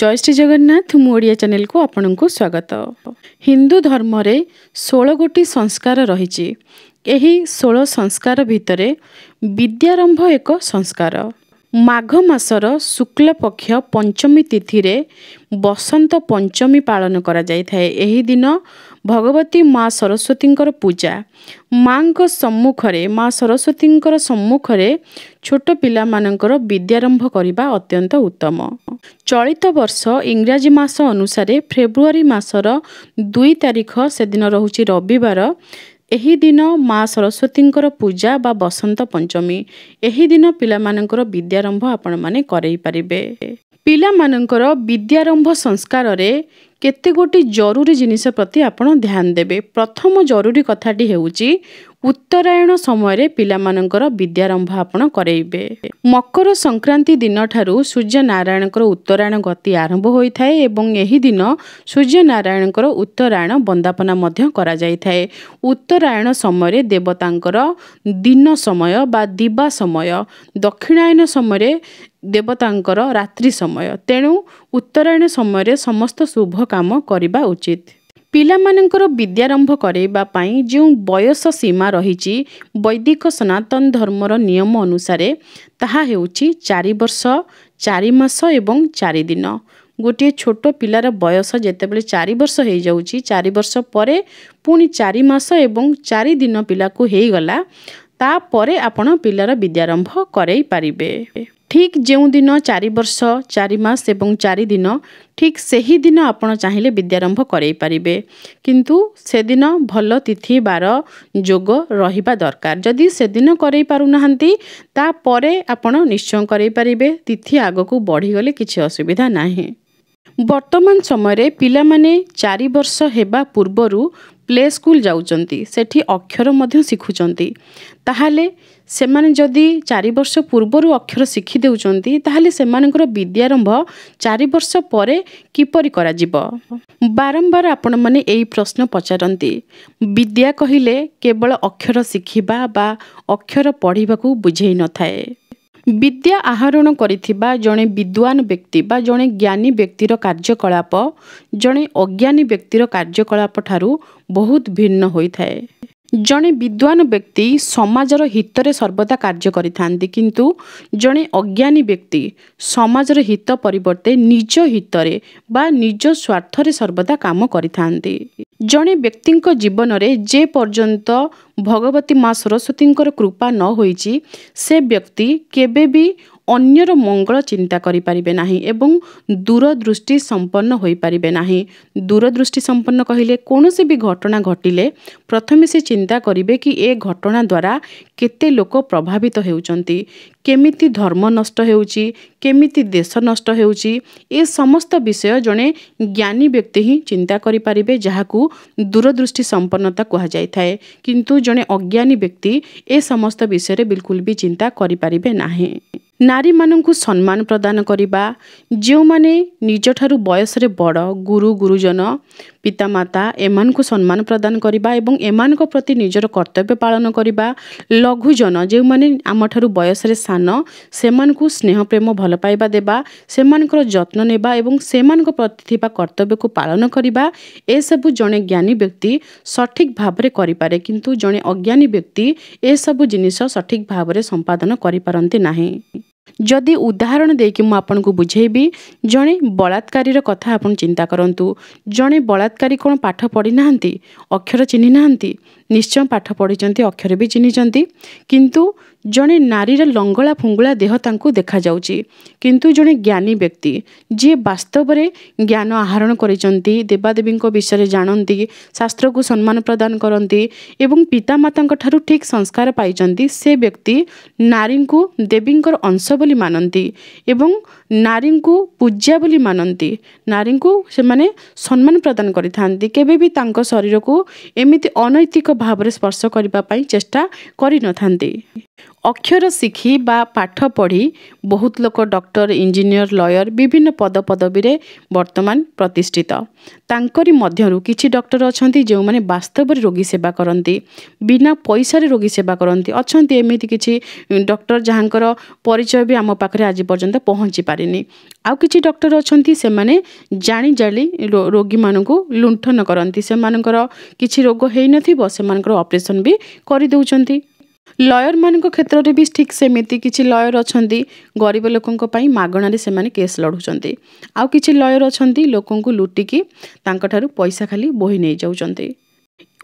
जय श्री जगन्नाथ मु ओडिया चैनल को आपन को स्वागत। हिंदू धर्म रे 16 गोटी संस्कार रही। एही 16 संस्कार भितरे विद्यारंभ एक संस्कार। माघ मासर शुक्ल पक्ष पंचमी तिथि रे बसंत पंचमी पालन करा जाय थाए। एही दिन भगवती माँ सरस्वती पूजा। माँ सम्मुखरे माँ सरस्वती सम्मुखरे छोट पिला मानकर विद्यारंभ करने अत्यंत उत्तम। चलित वर्ष इंग्राजी मास अनुसार फेब्रुआरी मासर 2 तारिख से दिन रहुछि रविवार। एही दिन माँ सरस्वती पूजा बा बसंत पंचमी। एही दिन पिला मानकर विद्यारंभ आपण माने करई परिबे। पिला मानकर विद्यारंभ संस्कार रे केते गोटी जरूरी जिनिस प्रति आपण ध्यान देबे। प्रथम जरूरी कथाटी हेउची उत्तरायण समय पिला मानकर विद्यारंभ आपण करेइबे। मकर संक्रांति दिन ठारू सूर्य नारायणकर उत्तरायण गति आरंभ होई थाए एवं एही दिन सूर्य नारायणकर उत्तरायण वंदापना मध्य करा जाय थाए। उत्तरायण समय देवतांकर दिन समय बा दिवा समय, दक्षिणायन समय देवतांकर रात्रि समय। तेणु उत्तरायण समय समस्त शुभ काम करिबा उचित। पिला मानकर विद्यारंभ करैबा पई जो बयस सीमा रही वैदिक सनातन धर्मर नियम अनुसार ताहा हेउची 4 वर्ष 4 मास एवं 4 दिन। गोटे छोट पिलार बयस जेतेबेले 4 वर्ष हो जाउची, 4 वर्ष परे पुणी 4 मास एवं 4 दिन पिला को हेई गला, ता परे आपण पिलार विद्यारंभ करई पारिबे। ठीक जो दिन 4 वर्ष 4 मास एवं 4 दिन ठीक सही दिन आपण चाहिए विद्यारंभ करई पारिबे। किंतु से दिन भल तिथि बार जोग रहिबा दरकार। जदि से दिन करई पारु नाहंती ता परे आपण निश्चय करई पारिबे। तिथि आगको बढ़ी गले किछि असुविधा नाही। वर्तमान समय पिला माने 4 वर्ष हेबा पूर्वरु प्ले स्कूल जाउचंती, सेठी अक्षर मध्य शिखुचंती। ताहाले सेमाने जदि 4 वर्ष पूर्वरु अक्षर शिखि देउचंती ताहाले सेमानकर विद्यारंभ 4 वर्ष परे किपरि करा जिवो। बारंबार आपण माने एई प्रश्न पचारंती। विद्या कहिले केवल अक्षर शिखिबा बा अक्षर पढ़िबाकू बुझेई न थाए। विद्या आहरण करिथिबा जणे विद्वान व्यक्ति बा जणे ज्ञानी व्यक्तिर कार्यकलाप जणे अज्ञानी व्यक्तिर कार्यकलाप ठारू बहुत भिन्न होई थाए। जणे विद्वान व्यक्ति समाजर हितरे सर्वदा कार्य करिथांती, किंतु जणे अज्ञानी व्यक्ति समाजर हित परिवर्ते निज हितरे बा निज स्वार्थरे सर्वदा काम करिथांती। जणे व्यक्तिंक जीवन रे जे पर्यंत भगवती माँ सरस्वती कृपा न होईची से व्यक्ति केबे भी अन्यर मंगल चिंता करि परिबे नाही एवं दूरदृष्टि संपन्न होई परिबे नाही। दूरदृष्टि संपन्न कहिले कोनोसी भी घटना घटिले प्रथमे से चिंता करिबे कि ए घटना द्वारा केते लोक प्रभावित हेउचंती, केमिति धर्म नष्ट हेउची, केमिति देश नष्ट हेउची। ए समस्त विषय जणे ज्ञानी व्यक्ति ही चिंता करि परिबे, जहाकू दूरदृष्टि संपन्नता कहा जाय थाए। किंतु जणे अज्ञानी व्यक्ति ए समस्त विषय रे बिल्कुल भी चिंता करि परिबे नाही। नारी माननकु सम्मान प्रदान करिबा, जो माने निज ठारू बयस रे बड़ गुरु गुरुजन पितामाता एमानकु सम्मान प्रदान करिबा एवं एमानक प्रति निजर कर्तव्य पालन करिबा। लघुजन जो माने आम ठारू बयस रे सान सेमानकु स्नेह प्रेम भल पाइबा देबा, सेमानकर जत्न नेबा एवं सेमानक प्रति थिबा कर्तव्य को पालन करिबा। ए सबु जणे ज्ञानी व्यक्ति सठिक भाबरे करि पारे, किंतु जणे अज्ञानी व्यक्ति ए सबु जिनिस सठिक भाबरे संपादन करि पारंती नाही। जदि उदाहरण देकी मु आपन को बुझेबी, जणे बलात्कारी कथा आपन चिंता करंतु। जणे बलात्कारी कोन पाठ पढ़ी नाहंती, अक्षर चिन्ही नाहंती, निश्चय पाठ पढ़िचंती, अक्षर भी चिन्हिचंती, किंतु जणे नारीर लंगला फुंगला देह तांकु देखा जाउची। किंतु जणे ज्ञानी व्यक्ति जे वास्तव रे ज्ञान आहरण करिचंती, देवादेवींक विषय जानंती, शास्त्र को सम्मान प्रदान करंती एवं पितामातांक ठारू ठीक संस्कार पाइचंती, से व्यक्ति नारी को देवींकर अंश बोली मानंती एवं नारी को पूज्या बोली मानंती। नारी को से माने सम्मान प्रदान करिथांती, केबे भी तांको शरीर को एमिति अनैतिक भाव रे स्पर्श करिबा पई चेष्टा करि नथांती। अक्षर शिखी बा पाठ पढ़ी बहुत लोक डॉक्टर इंजीनियर लॉयर विभिन्न पदपदवी रे वर्तमान प्रतिष्ठित तांकरी मध्यरु किछि डॉक्टर अछंती जो माने वास्तव रे रोगी सेवा करंती बिना पैसा रे रोगी सेवा करंती अछंती एमिति किछि डॉक्टर जहांकर परिचय भी आम पाखरे आज पर्यंत पहुंची पारिनी आउ किछि डॉक्टर अछंती से माने जानी जाली रोगी मानकु लुंठन करंती से मानकर किछि रोग हेइ नथिबो से मानकर ऑपरेशन भी करि दउचंती लॉयर मान क्षेत्र में भी ठीक सेमती किसी लॉयर अच्छा गरीब लोकों मागणारे से केस लड़ुंट आउ कि लॉयर अच्छा लोक लुटिकी पैसा खाली बोही नहीं जाऊँच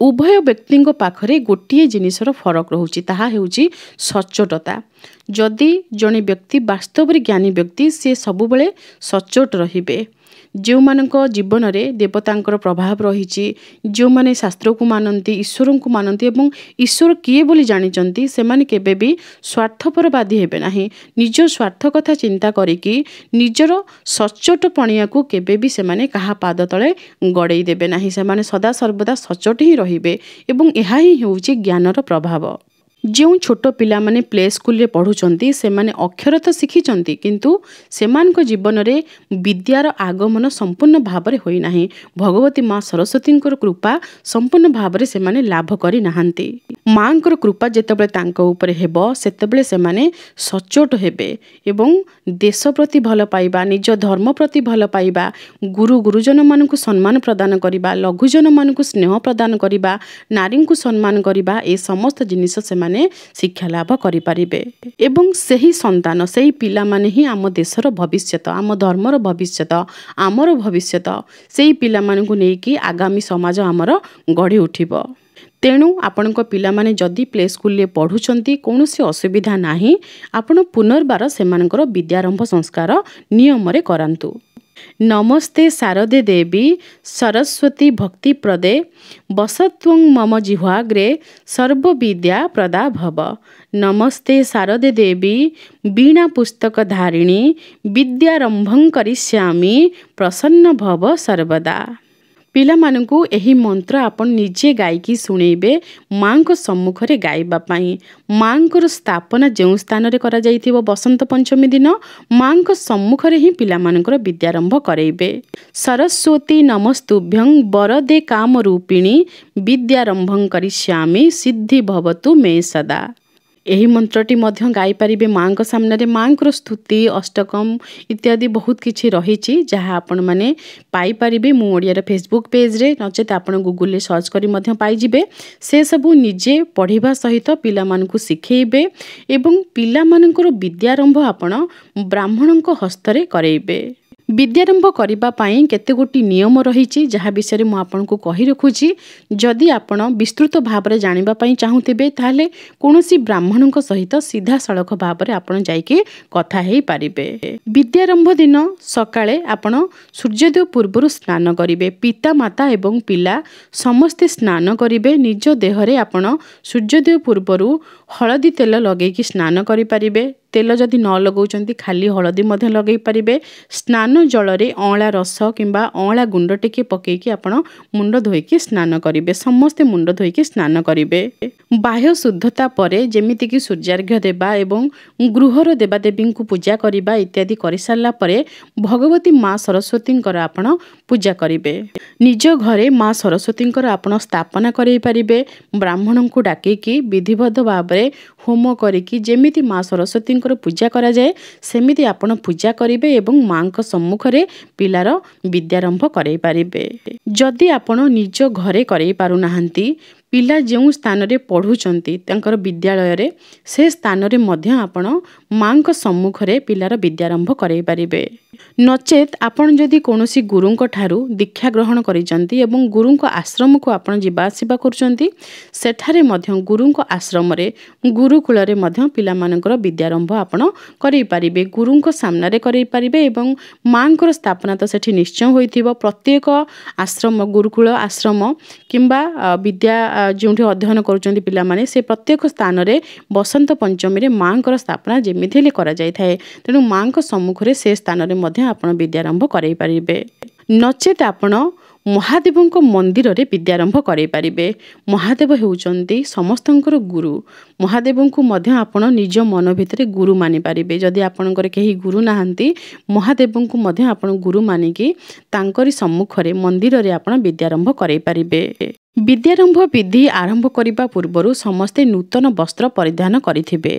उभय व्यक्ति पाखरे गोटे जिनिसर फरक रोचे ताहा हेउची सचोटता जदि जड़े व्यक्ति वास्तव में ज्ञानी व्यक्ति सी सबुबले सचोट रहिबे जो मानक जीवन में देवतांकर प्रभाव रही जो माने शास्त्र को मानती ईश्वर को मानती एवं ईश्वर किए बोली जानिचंती से माने केबे भी स्वार्थपरवादी हेबे नाही निज स्वार्थ कथा चिंता करिकी निजर सचोट पणिया को केबे भी से माने कहा पाद तले गड़ेई देबे नाही से माने सदा सर्वदा सचोट ही रहिबे एवं एहा ही होउची ज्ञानर प्रभाव जो छोट पिला माने प्ले स्कूल रे पढ़ुचंती से माने अक्षर तो शिखिचंती किंतु सेमानक जीवन रे विद्यार आगमन संपूर्ण भाव रे होई नाही भगवती माँ सरस्वती कृपा संपूर्ण भाव रे से माने लाभ करि नाहंती माँ कृपा जेतेबेले तांको ऊपर हेबो सेतेबेले से माने सचोट हेबे एवं देश प्रति भल पाइबा निज धर्म प्रति भल पाइबा गुरुजन मानकु सम्मान प्रदान करिबा लघुजन मानकु स्नेह प्रदान करिबा नारी को सम्मान करिबा ए समस्त जिनिस से माने शिक्षा लाभ करि परिबे एवं सही संतान सही पिला माने ही आम देशर भविष्यत आम धर्मर भविष्यत आमर भविष्यत सही पिला मानकु नेकी आगामी समाज आमर गढ़ी उठिबो तेणु आपणक पिला माने जदि प्ले स्कूल रे पढ़ुचंती कोनोसी असुविधा नाही आपण पुनर्बार सेमानकर विद्यारंभ संस्कार नियम रे करांतु नमस्ते शारदे देवी सरस्वती भक्ति प्रदे बसत्वं मम जिह्वाग्रे सर्वविद्या प्रदा भव नमस्ते शारदे देवी वीणा पुस्तक धारिणी विद्यारंभं करिष्यामि प्रसन्न भव सर्वदा पिला मानकु एही मंत्र आपण निजे गायकी सुनेबे मां को सम्मुख रे गाइबा पई मां को स्थापना जो स्थान रे करा जाइथिबो बसंत पंचमी दिन मां को सम्मुख रे ही पिला मानकर विद्यारंभ करेबे सरस्वती नमस्तुभ्यं वरदे काम रूपिणी विद्यारंभं करिष्यामि सिद्धि भवतु मे सदा एही मंत्रटी मध्य गाई पारिबे मां को सामने मां को स्तुति अष्टकम इत्यादि बहुत किछि रहिछि जहाँ आपण माने पाई पारिबे मु ओडिया फेसबुक पेज रे नचेत आपण गूगल रे सर्च करी मध्य पाई जिबे से सबु निजे पढ़िबा सहित पिला मानकु सिखेइबे एवं पिला मानकर विद्यारंभ आपण ब्राह्मणक हस्तरे करेइबे विद्यारंभ करिबा पई केते गोटी नियम रहिछि जहाँ विषय मु आपनको कहि रखुछि जदि आपण विस्तृत भाव रे जानिबा पई चाहुतिबे ताले कोनोसी ब्राह्मणक सहित सीधा सड़क भाव रे आपण जाइके कथा हेई पारिबे विद्यारंभ दिन सकाळे आपण सूर्योदय पूर्वरु स्नान करिबे पिता माता एवं पिला समस्त स्नान करिबे निज देह रे आपण सूर्योदय पूर्वरु हळदी तेल लगेकी स्नान करि पारिबे तेल जदि न लगाउचंती खाली हळदी मध्य लगै पारिबे स्नान जल रे अँला रस किंबा अँला गुंड टिके पकेकी आपण मुंड धोइकी स्नान करिबे समस्त मुंड धोइकी स्नान करिबे बाह्य शुद्धता परे जेमिति कि सूर्यार्घ्य देबा एवं गृहर देवादेवी को पूजा करिबा इत्यादि करि सारला परे भगवती माँ सरस्वती आपण पूजा करिबे निज घरे माँ सरस्वती आपण स्थापना करै पारिबे ब्राह्मण को डाकेकी विधिबद्ध भाव होम करिकी जेमिति माँ सरस्वती पूजा करा जाए सेमिति आपण पूजा करिबे एवं माँ को सम्मुख रे पिलार विद्यारंभ करै पारिबे जदि आपण निज घरे करै पारु नाहंती पिला जो स्थान रे पढ़ुचंती तंकर विद्यालय रे से स्थान रे मध्य आपण माँ को सम्मुख रे पिलार विद्यारंभ करै पारिबे नचेत आपण जदि कोनोसी गुरुंक ठारू दीक्षा ग्रहण करिचंती एवं गुरुंक आश्रम को आपण जिबा आसीबा करचंती सेठारे मध्य गुरुंक आश्रम रे गुरुकुल रे मध्य पिला मानकर विद्यारंभ आपण करै पारिबे गुरुंक सामना रे करै पारिबे एवं मांकर स्थापना तो सेठी निश्चय होइथिबो प्रत्येक आश्रम गुरुकुल आश्रम किंबा विद्या जोंठी अध्ययन करुचंती पिला माने से प्रत्येक स्थान रे बसंत पंचमी रे मांकर स्थापना जेमिति ले करा जाय थाए तेनु मांक सम्मुख रे से स्थान रे मध्य आपण विद्यारंभ करै पारिबे नचेत आपण ମହାଦେବଙ୍କ ମନ୍ଦିରରେ ବିଦ୍ୟାରମ୍ଭ କରାଇ ପାରିବେ। ମହାଦେବ ହେଉଛନ୍ତି ସମସ୍ତଙ୍କର ଗୁରୁ। ମହାଦେବଙ୍କୁ ମଧ୍ୟ ଆପଣ ନିଜ ମନ ଭିତରେ ଗୁରୁ ମାନିପାରିବେ। ଯଦି ଆପଣଙ୍କର କେହି ଗୁରୁ ନାହାନ୍ତି, ମହାଦେବଙ୍କୁ ମଧ୍ୟ ଆପଣ ଗୁରୁ ମାନିକି ତାଙ୍କରି ସମ୍ମୁଖରେ ମନ୍ଦିରରେ ଆପଣ ବିଦ୍ୟାରମ୍ଭ କରାଇ ପାରିବେ। ବିଦ୍ୟାରମ୍ଭ ବିଧି ଆରମ୍ଭ କରିବା ପୂର୍ବରୁ ସମସ୍ତେ ନୂତନ ବସ୍ତ୍ର ପରିଧାନ କରିଥିବେ।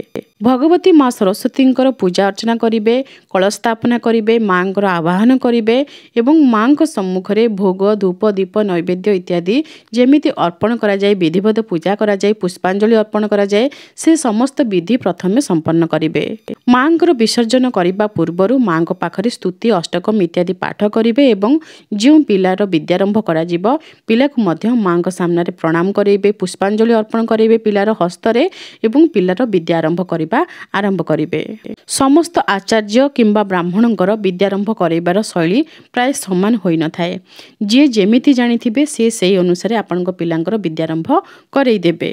ଭଗବତୀ ମା ସରସ୍ୱତୀଙ୍କର ପୂଜା ଅର୍ଚ୍ଚନା କରିବେ, କଳସ ସ୍ଥାପନା କରିବେ, ମାଙ୍କର ଆବାହନ କରିବେ ଏବଂ ମାଙ୍କ ସମ୍ମୁଖରେ ଭୋଗ, ଧୂପ, ଦୀପ, ନୈବେଦ୍ୟ ଇତ୍ୟାଦି ଯେମିତି ଅର୍ପଣ କରାଯାଏ, ବିଧିବଦ୍ଧ ପୂଜା କରାଯାଏ, ପୁଷ୍ପାଞ୍ଜଳି ଅର୍ପଣ କରାଯାଏ, ସେ ସମସ୍ତ ବିଧି ପ୍ରଥମେ ସମ୍ପନ୍ନ କରିବେ। ମାଙ୍କର ବିସର୍ଜନ କରିବା ପୂର୍ବରୁ ମାଙ୍କ ପାଖରେ ସ୍ତୁତି, ଅଷ୍ଟକମ୍ ଇତ୍ୟାଦି ପାଠ କରିବେ ଏବଂ ଯେଉଁ ପିଲାର ବିଦ୍ୟାରମ୍ଭ କରାଯିବ, ପିଲାକୁ ମଧ୍ୟ ମାଙ୍କ ସାମ୍ନାରେ ପ୍ରଣାମ କରାଇବେ, ପୁଷ୍ପାଞ୍ଜଳି ଅର୍ପଣ କରାଇବେ ପିଲାର ହସ୍ତରେ ଏବଂ ପିଲାର ବିଦ୍ୟା ଆରମ୍ଭ କରିବା ଆରମ୍ଭ କରିବେ। ସମସ୍ତ ଆଚାର୍ଯ୍ୟ କିମ୍ବା ବ୍ରାହ୍ମଣଙ୍କର ବିଦ୍ୟାରମ୍ଭ କରାଇବାର ଶୈଳୀ ପ୍ରାୟ ସମାନ ହୋଇନଥାଏ। ଯିଏ ଯେମିତି ଜାଣିଥିବେ ସିଏ ସେହି ଅନୁସାରେ ଆପଣଙ୍କ ପିଲାଙ୍କର ବିଦ୍ୟାରମ୍ଭ କରାଇଦେବେ।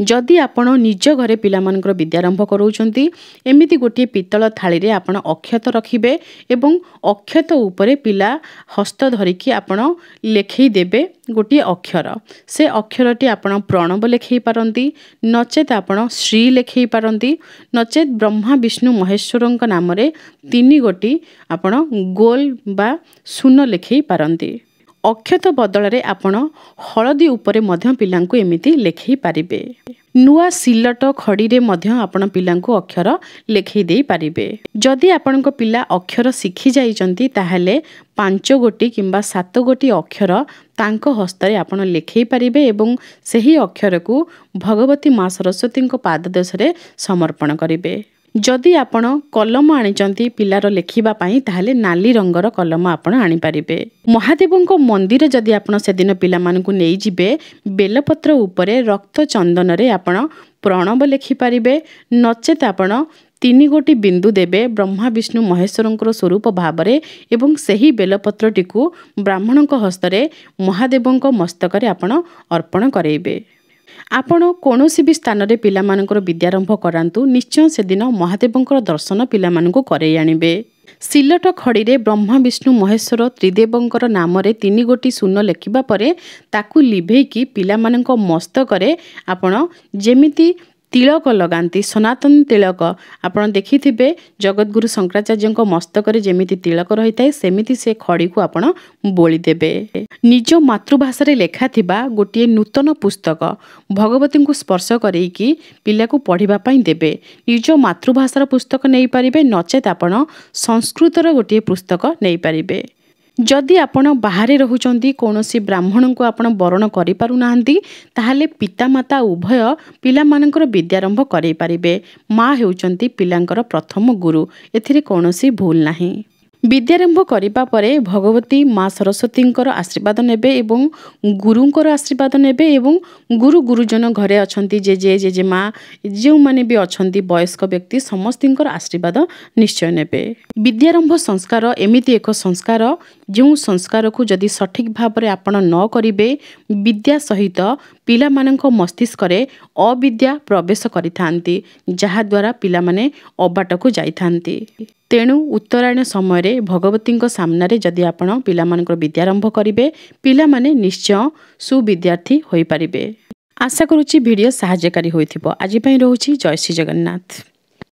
ଯଦି ଆପଣ ନିଜ ଘରେ ପିଲାମାନଙ୍କର ବିଦ୍ୟାରମ୍ଭ କରାଉଛନ୍ତି, ଏମିତି ଗୋଟିଏ ପିତ୍ତଳ ଥାଳିରେ ଆପଣ ଅକ୍ଷତ ରଖିବେ ଏବଂ ଅକ୍ଷତ ଉପରେ ପିଲା ହସ୍ତ ଧରିକି ଆପଣ ଲେଖେଇ ଦେବେ ଗୋଟିଏ ଅକ୍ଷର। ସେ ଅକ୍ଷରଟି ଆପଣ ପ୍ରଣବ ଲେଖେଇ ପାରନ୍ତି, ନଚେତ୍ ଆପଣ ଶ୍ରୀ ଲେଖେଇ ପାରନ୍ତି, ନଚେତ୍ ବ୍ରହ୍ମା, ବିଷ୍ଣୁ, ମହେଶ୍ୱରଙ୍କ ନାମରେ 3 ଗୋଟି ଆପଣ ଗୋଲ ବା ଶୂନ ଲେଖେଇ ପାରନ୍ତି। ଅକ୍ଷତ ବଦଳରେ ଆପଣ ହଳଦୀ ଉପରେ ମଧ୍ୟ ପିଲାଙ୍କୁ ଏମିତି ଲେଖେଇ ପାରିବେ। ନୂଆ ସିଲଟ ଖଡ଼ିରେ ମଧ୍ୟ ଆପଣ ପିଲାଙ୍କୁ ଅକ୍ଷର ଲେଖେଇ ଦେଇପାରିବେ। ଯଦି ଆପଣଙ୍କ ପିଲା ଅକ୍ଷର ଶିଖି ଯାଇଛନ୍ତି, ତାହେଲେ 5 ଗୋଟି କିମ୍ବା 7 ଗୋଟି ଅକ୍ଷର ତାଙ୍କ ହସ୍ତରେ ଆପଣ ଲେଖେଇ ପାରିବେ ଏବଂ ସେହି ଅକ୍ଷରକୁ ଭଗବତୀ ମା ସରସ୍ୱତୀଙ୍କ ପାଦଦେଶରେ ସମର୍ପଣ କରିବେ। ଯଦି ଆପଣ କଲମ ଆଣିଛନ୍ତି ପିଲାର ଲେଖିବା ପାଇଁ, ତାହେଲେ ନାଲି ରଙ୍ଗର କଲମ ଆପଣ ଆଣିପାରିବେ। ମହାଦେବଙ୍କ ମନ୍ଦିର ଯଦି ଆପଣ ସେଦିନ ପିଲାମାନଙ୍କୁ ନେଇଯିବେ, ବେଲପତ୍ର ଉପରେ ରକ୍ତ ଚନ୍ଦନରେ ଆପଣ ପ୍ରଣବ ଲେଖିପାରିବେ, ନଚେତ୍ ଆପଣ 3 ଗୋଟି ବିନ୍ଦୁ ଦେବେ ବ୍ରହ୍ମା, ବିଷ୍ଣୁ, ମହେଶ୍ୱରଙ୍କର ସ୍ୱରୂପ ଭାବରେ ଏବଂ ସେହି ବେଲପତ୍ରଟିକୁ ବ୍ରାହ୍ମଣଙ୍କ ହସ୍ତରେ ମହାଦେବଙ୍କ ମସ୍ତକରେ ଆପଣ ଅର୍ପଣ କରାଇବେ। ଆପଣ କୌଣସି ବି ସ୍ଥାନରେ ପିଲାମାନଙ୍କର ବିଦ୍ୟାରମ୍ଭ କରାନ୍ତୁ, ନିଶ୍ଚୟ ସେଦିନ ମହାଦେବଙ୍କର ଦର୍ଶନ ପିଲାମାନଙ୍କୁ କରାଇ ଆଣିବେ। ସିଲଟ ଖଡ଼ିରେ ବ୍ରହ୍ମା, ବିଷ୍ଣୁ, ମହେଶ୍ୱର ତ୍ରିଦେବଙ୍କର ନାମରେ 3 ଗୋଟି ଶୂନ ଲେଖିବା ପରେ ତାକୁ ଲିଭେଇକି ପିଲାମାନଙ୍କ ମସ୍ତକରେ ଆପଣ ଯେମିତି ତିଳକ ଲଗାନ୍ତି, ସନାତନ ତିଳକ ଆପଣ ଦେଖିଥିବେ ଜଗତଗୁରୁ ଶଙ୍କରାଚାର୍ଯ୍ୟଙ୍କ ମସ୍ତକରେ ଯେମିତି ତିଳକ ରହିଥାଏ, ସେମିତି ସେ ଖଡ଼ିକୁ ଆପଣ ବୋଳିଦେବେ। ନିଜ ମାତୃଭାଷାରେ ଲେଖାଥିବା ଗୋଟିଏ ନୂତନ ପୁସ୍ତକ ଭଗବତୀଙ୍କୁ ସ୍ପର୍ଶ କରେଇକି ପିଲାକୁ ପଢ଼ିବା ପାଇଁ ଦେବେ। ନିଜ ମାତୃଭାଷାର ପୁସ୍ତକ ନେଇପାରିବେ, ନଚେତ୍ ଆପଣ ସଂସ୍କୃତର ଗୋଟିଏ ପୁସ୍ତକ ନେଇପାରିବେ। ଯଦି ଆପଣ ବାହାରେ ରହୁଛନ୍ତି, କୌଣସି ବ୍ରାହ୍ମଣଙ୍କୁ ଆପଣ ବରଣ କରିପାରୁନାହାନ୍ତି, ତାହେଲେ ପିତାମାତା ଉଭୟ ପିଲାମାନଙ୍କର ବିଦ୍ୟାରମ୍ଭ କରାଇ ପାରିବେ। ମା ହେଉଛନ୍ତି ପିଲାଙ୍କର ପ୍ରଥମ ଗୁରୁ, ଏଥିରେ କୌଣସି ଭୁଲ ନାହିଁ। ବିଦ୍ୟାରମ୍ଭ କରିବା ପରେ ଭଗବତୀ ମା ସରସ୍ୱତୀଙ୍କର ଆଶୀର୍ବାଦ ନେବେ ଏବଂ ଗୁରୁଙ୍କର ଆଶୀର୍ବାଦ ନେବେ ଏବଂ ଗୁରୁଜନ ଘରେ ଅଛନ୍ତି, ଜେଜେ, ଜେଜେମା, ଯେଉଁମାନେ ବି ଅଛନ୍ତି ବୟସ୍କ ବ୍ୟକ୍ତି, ସମସ୍ତଙ୍କର ଆଶୀର୍ବାଦ ନିଶ୍ଚୟ ନେବେ। ବିଦ୍ୟାରମ୍ଭ ସଂସ୍କାର ଏମିତି ଏକ ସଂସ୍କାର, ଯେଉଁ ସଂସ୍କାରକୁ ଯଦି ସଠିକ୍ ଭାବରେ ଆପଣ ନ କରିବେ, ବିଦ୍ୟା ସହିତ ପିଲାମାନଙ୍କ ମସ୍ତିଷ୍କରେ ଅବିଦ୍ୟା ପ୍ରବେଶ କରିଥାନ୍ତି, ଯାହାଦ୍ୱାରା ପିଲାମାନେ ଅବାଟକୁ ଯାଇଥାନ୍ତି। ତେଣୁ ଉତ୍ତରାୟଣ ସମୟରେ ଭଗବତୀଙ୍କ ସାମ୍ନାରେ ଯଦି ଆପଣ ପିଲାମାନଙ୍କର ବିଦ୍ୟାରମ୍ଭ କରିବେ, ପିଲାମାନେ ନିଶ୍ଚୟ ସୁବିଦ୍ୟାର୍ଥୀ ହୋଇପାରିବେ। ଆଶା କରୁଛି ଭିଡ଼ିଓ ସାହାଯ୍ୟକାରୀ ହୋଇଥିବ। ଆଜି ପାଇଁ ରହୁଛି। ଜୟ ଶ୍ରୀ ଜଗନ୍ନାଥ।